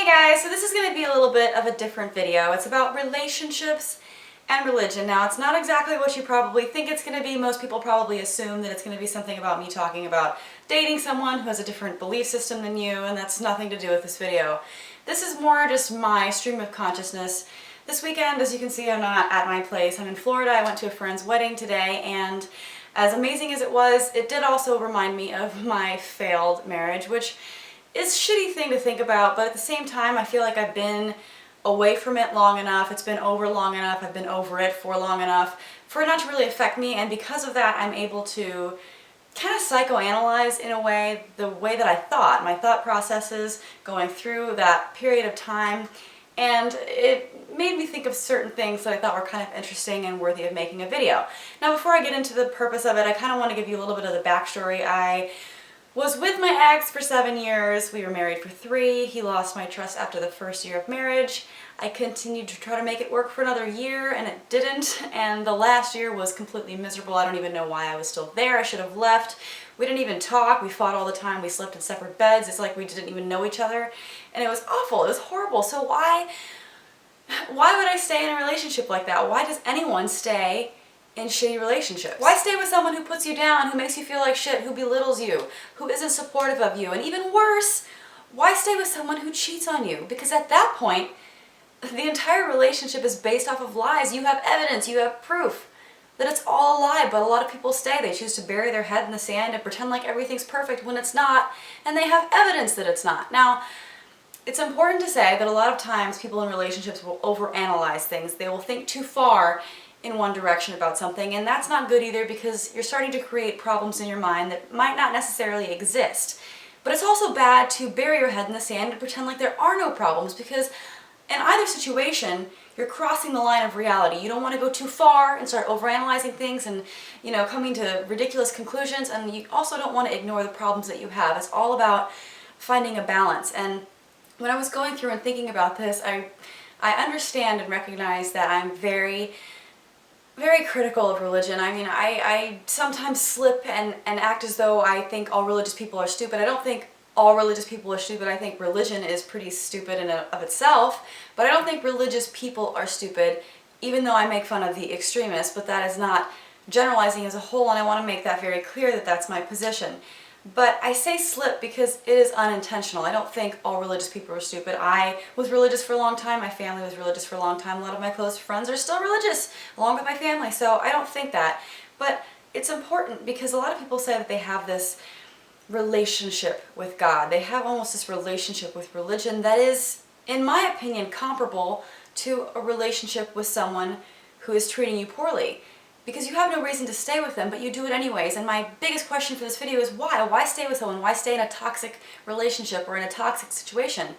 guys, so this is going to be a little bit of a different video. It's about relationships and religion. Now, it's not exactly what you probably think it's going to be. Most people probably assume that it's going to be something about me talking about dating someone who has a different belief system than you, and that's nothing to do with this video. This is more just my stream of consciousness. This weekend, as you can see, I'm not at my place. I'm in Florida. I went to a friend's wedding today, and as amazing as it was, it did also remind me of my failed marriage, which is a shitty thing to think about, but at the same time, I feel like I've been away from it long enough, it's been over long enough, I've been over it for long enough for it not to really affect me, and because of that, I'm able to kind of psychoanalyze in a way, the way that I thought, my thought processes going through that period of time, and it made me think of certain things that I thought were kind of interesting and worthy of making a video. Now, before I get into the purpose of it, I kind of want to give you a little bit of the backstory. I was with my ex for 7 years. We were married for 3. He lost my trust after the first year of marriage. I continued to try to make it work for another year, and it didn't, and the last year was completely miserable. I don't even know why I was still there. I should have left. We didn't even talk. We fought all the time. We slept in separate beds. It's like we didn't even know each other, and it was awful. It was horrible. So why would I stay in a relationship like that? Why does anyone stay in shitty relationships? Why stay with someone who puts you down, who makes you feel like shit, who belittles you, who isn't supportive of you, and even worse, why stay with someone who cheats on you? Because at that point, the entire relationship is based off of lies. You have evidence, you have proof that it's all a lie, but a lot of people stay. They choose to bury their head in the sand and pretend like everything's perfect when it's not, and they have evidence that it's not. Now, it's important to say that a lot of times people in relationships will overanalyze things. They will think too far in one direction about something, and that's not good either, because you're starting to create problems in your mind that might not necessarily exist. But it's also bad to bury your head in the sand and pretend like there are no problems, because in either situation, you're crossing the line of reality. You don't want to go too far and start overanalyzing things and, coming to ridiculous conclusions, and you also don't want to ignore the problems that you have. It's all about finding a balance. And when I was going through and thinking about this, I understand and recognize that I'm very critical of religion. I mean, I sometimes slip and act as though I think all religious people are stupid. I don't think all religious people are stupid. I think religion is pretty stupid in and of itself, but I don't think religious people are stupid, even though I make fun of the extremists, but that is not generalizing as a whole, and I want to make that very clear that that's my position. But I say slip because it is unintentional. I don't think all religious people are stupid. I was religious for a long time. My family was religious for a long time. A lot of my close friends are still religious, along with my family. So I don't think that. But it's important because a lot of people say that they have this relationship with God. They have almost this relationship with religion that is, in my opinion, comparable to a relationship with someone who is treating you poorly. Because you have no reason to stay with them, but you do it anyways. And my biggest question for this video is why? Why stay with someone? Why stay in a toxic relationship or in a toxic situation?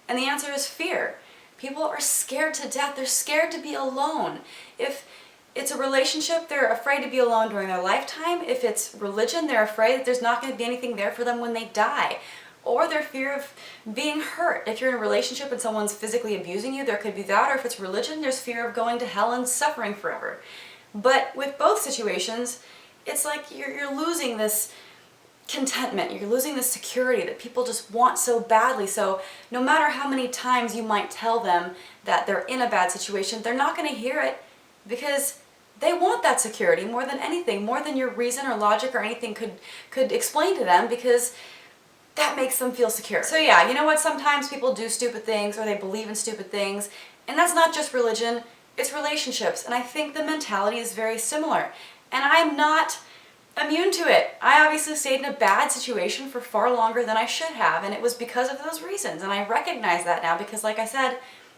And the answer is fear. People are scared to death. They're scared to be alone. If it's a relationship, they're afraid to be alone during their lifetime. If it's religion, they're afraid that there's not going to be anything there for them when they die. Or their fear of being hurt. If you're in a relationship and someone's physically abusing you, there could be that. Or if it's religion, there's fear of going to hell and suffering forever. But with both situations, it's like you're losing this contentment, you're losing this security that people just want so badly. So no matter how many times you might tell them that they're in a bad situation, they're not going to hear it because they want that security more than anything, more than your reason or logic or anything could explain to them, because that makes them feel secure. So yeah, you know what? Sometimes people do stupid things or they believe in stupid things, and that's not just religion. It's relationships, and I think the mentality is very similar, and I'm not immune to it. I obviously stayed in a bad situation for far longer than I should have, and it was because of those reasons, and I recognize that now because, like I said,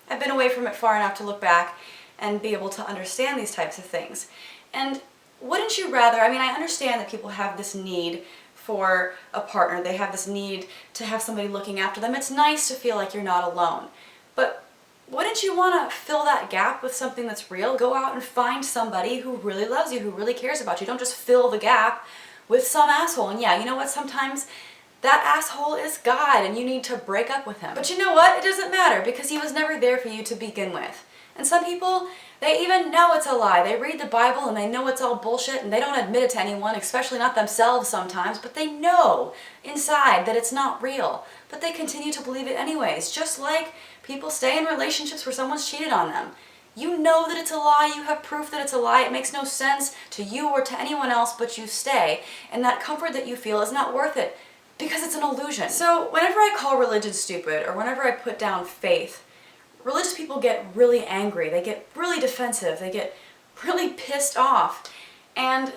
I've been away from it far enough to look back and be able to understand these types of things. And wouldn't you rather, I mean, I understand that people have this need for a partner, they have this need to have somebody looking after them. It's nice to feel like you're not alone, but wouldn't you want to fill that gap with something that's real? Go out and find somebody who really loves you, who really cares about you. Don't just fill the gap with some asshole. And yeah, you know what? Sometimes that asshole is God and you need to break up with him. But you know what? It doesn't matter because he was never there for you to begin with. And some people, they even know it's a lie. They read the Bible and they know it's all bullshit and they don't admit it to anyone, especially not themselves sometimes, but they know inside that it's not real. But they continue to believe it anyways, just like people stay in relationships where someone's cheated on them. You know that it's a lie, you have proof that it's a lie, it makes no sense to you or to anyone else, but you stay. And that comfort that you feel is not worth it because it's an illusion. So whenever I call religion stupid or whenever I put down faith, religious people get really angry, they get really defensive, they get really pissed off. And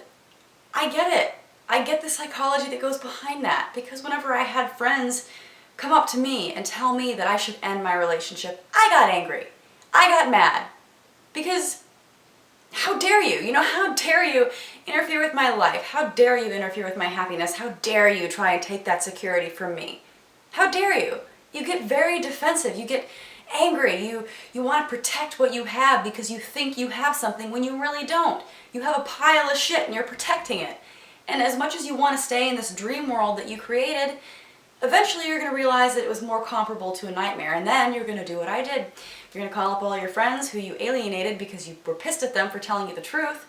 I get it. I get the psychology that goes behind that, because whenever I had friends come up to me and tell me that I should end my relationship, I got angry. I got mad. Because how dare you? You know, how dare you interfere with my life? How dare you interfere with my happiness? How dare you try and take that security from me? How dare you? You get very defensive. You get angry. You want to protect what you have because you think you have something when you really don't. You have a pile of shit and you're protecting it. And as much as you want to stay in this dream world that you created, eventually you're going to realize that it was more comparable to a nightmare, and then you're going to do what I did. You're going to call up all your friends who you alienated because you were pissed at them for telling you the truth,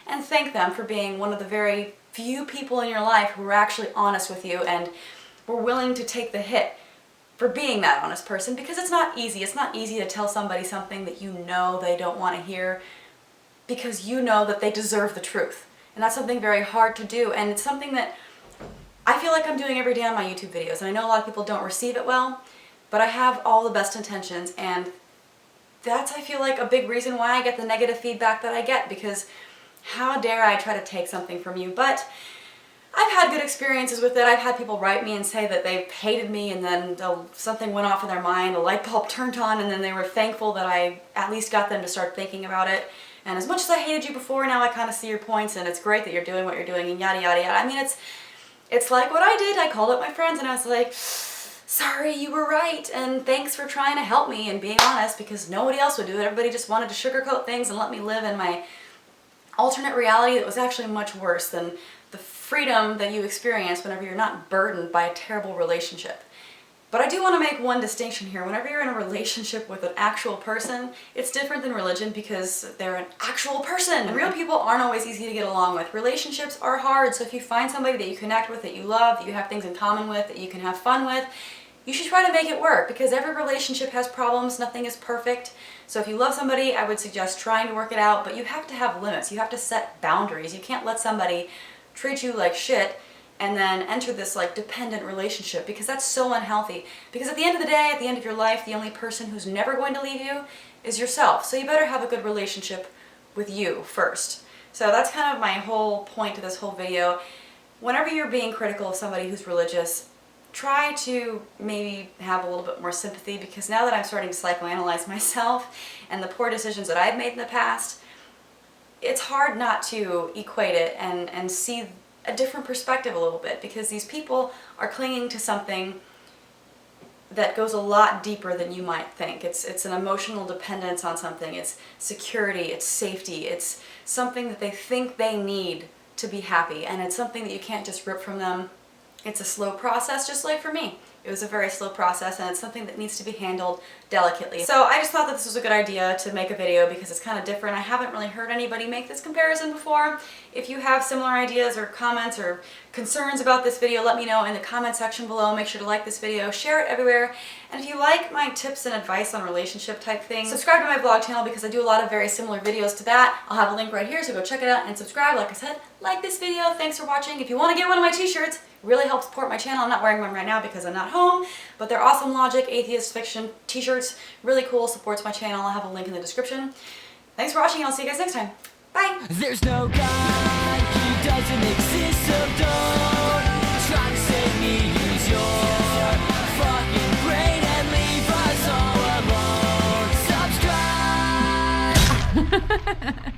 and thank them for being one of the very few people in your life who were actually honest with you and were willing to take the hit for being that honest person, because it's not easy. It's not easy to tell somebody something that you know they don't want to hear because you know that they deserve the truth. And that's something very hard to do, and it's something that I feel like I'm doing every day on my YouTube videos, and I know a lot of people don't receive it well, but I have all the best intentions, and that's, I feel like, a big reason why I get the negative feedback that I get, because how dare I try to take something from you? But I've had good experiences with it. I've had people write me and say that they've hated me, and then something went off in their mind, a light bulb turned on, and then they were thankful that I at least got them to start thinking about it. And as much as I hated you before, now I kind of see your points, and it's great that you're doing what you're doing, and yada yada yada. I mean, it's like what I did. I called up my friends and I was like, sorry, you were right, and thanks for trying to help me and being honest, because nobody else would do it. Everybody just wanted to sugarcoat things and let me live in my alternate reality that was actually much worse than the freedom that you experience whenever you're not burdened by a terrible relationship. But I do want to make one distinction here. Whenever you're in a relationship with an actual person, it's different than religion because they're an actual person. And real people aren't always easy to get along with. Relationships are hard, so if you find somebody that you connect with, that you love, that you have things in common with, that you can have fun with, you should try to make it work, because every relationship has problems, nothing is perfect. So if you love somebody, I would suggest trying to work it out, but you have to have limits. You have to set boundaries. You can't let somebody treat you like shit and then enter this like dependent relationship, because that's so unhealthy. Because at the end of the day, at the end of your life, the only person who's never going to leave you is yourself. So you better have a good relationship with you first. So that's kind of my whole point to this whole video. Whenever you're being critical of somebody who's religious, try to maybe have a little bit more sympathy, because now that I'm starting to psychoanalyze myself and the poor decisions that I've made in the past, it's hard not to equate it and see a different perspective a little bit, because these people are clinging to something that goes a lot deeper than you might think. It's an emotional dependence on something. It's security, it's safety, it's something that they think they need to be happy, and it's something that you can't just rip from them. It's a slow process, just like for me. It was a very slow process, and it's something that needs to be handled delicately. So I just thought that this was a good idea to make a video because it's kind of different. I haven't really heard anybody make this comparison before. If you have similar ideas or comments or concerns about this video, let me know in the comment section below. Make sure to like this video, share it everywhere, and if you like my tips and advice on relationship type things, subscribe to my vlog channel because I do a lot of very similar videos to that. I'll have a link right here, so go check it out and subscribe. Like I said, like this video. Thanks for watching. If you want to get one of my t-shirts, really help support my channel. I'm not wearing one right now because I'm not home, but they're awesome logic, atheist fiction t-shirts. Really cool, supports my channel. I'll have a link in the description. Thanks for watching, and I'll see you guys next time. Bye! There's no God, he doesn't exist, so don't try to save me. Use your fucking brain and leave us all alone. Subscribe!